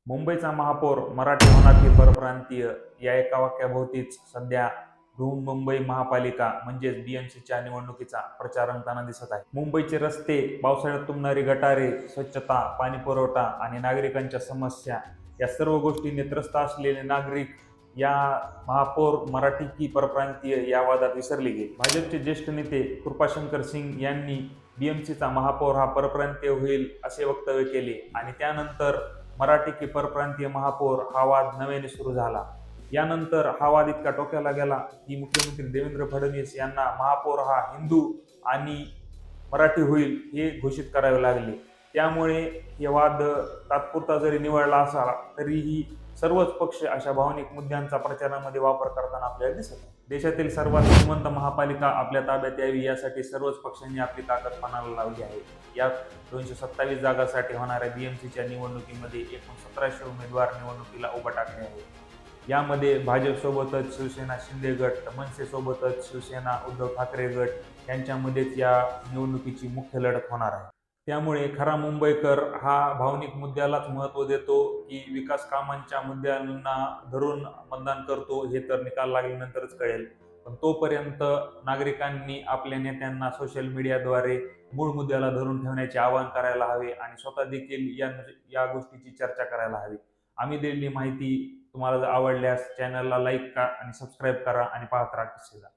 मुंबईचा महापौर मराठी होणार की परप्रांतीय या एका वाक्याभोवतीच सध्या बृहन्मुंबई महापालिका म्हणजेच बीएमसीच्या निवडणुकीचा प्रचार रंगताना दिसत आहे. मुंबईचे रस्ते, पावसाळ्यात तुंबणारी गटारे, स्वच्छता, पाणी पुरवठा आणि नागरिकांच्या समस्या या सर्व गोष्टींनी त्रस्त असलेले नागरिक या महापौर मराठी की परप्रांतीय या वादात विसरले गेले. भाजपचे ज्येष्ठ नेते कृपाशंकर सिंग यांनी बीएमसीचा महापौर हा परप्रांतीय होईल असे वक्तव्य केले आणि त्यानंतर मराठी की परप्रांतीय महापौर हा वाद नव्याने सुरू झाला. यानंतर हा वाद इतका टोक्याला गेला की मुख्यमंत्री देवेंद्र फडणवीस यांना महापौर हा हिंदू आणि मराठी होईल हे घोषित करावे लागले. त्यामुळे हे वाद तात्पुरता जरी निवळला असला तरीही सर्वच पक्ष अशा भावनिक मुद्द्यांचा प्रचारामध्ये वापर करताना आपल्याला दिसत आहे. देशातील सर्वात श्रीमंत महापालिका आपल्या ताब्यात यावी यासाठी सर्वच पक्षांनी आपली ताकद पणाला लावली आहे. यात 227 जागांसाठी होणाऱ्या बीएमसीच्या निवडणुकीमध्ये एकूण 1700 उमेदवार निवडणुकीला उभा टाकले आहेत. यामध्ये भाजपसोबतच शिवसेना शिंदे गट, मनसेसोबतच शिवसेना उद्धव ठाकरे गट यांच्यामध्येच या निवडणुकीची मुख्य लढत होणार आहे. त्यामुळे खरा मुंबईकर हा भावनिक मुद्द्यालाच महत्त्व देतो की विकास कामांच्या मुद्द्यांना धरून मतदान करतो हे तर निकाल लागल्यानंतरच कळेल. पण तोपर्यंत नागरिकांनी आपल्या नेत्यांना सोशल मीडियाद्वारे मूळ मुद्द्याला धरून ठेवण्याचे आवाहन करायला हवे आणि स्वतः देखील या गोष्टीची चर्चा करायला हवी. आम्ही दिलेली माहिती तुम्हाला जर आवडल्यास चॅनलला लाईक आणि सबस्क्राईब करा आणि पाहत राहा किस्सेदार.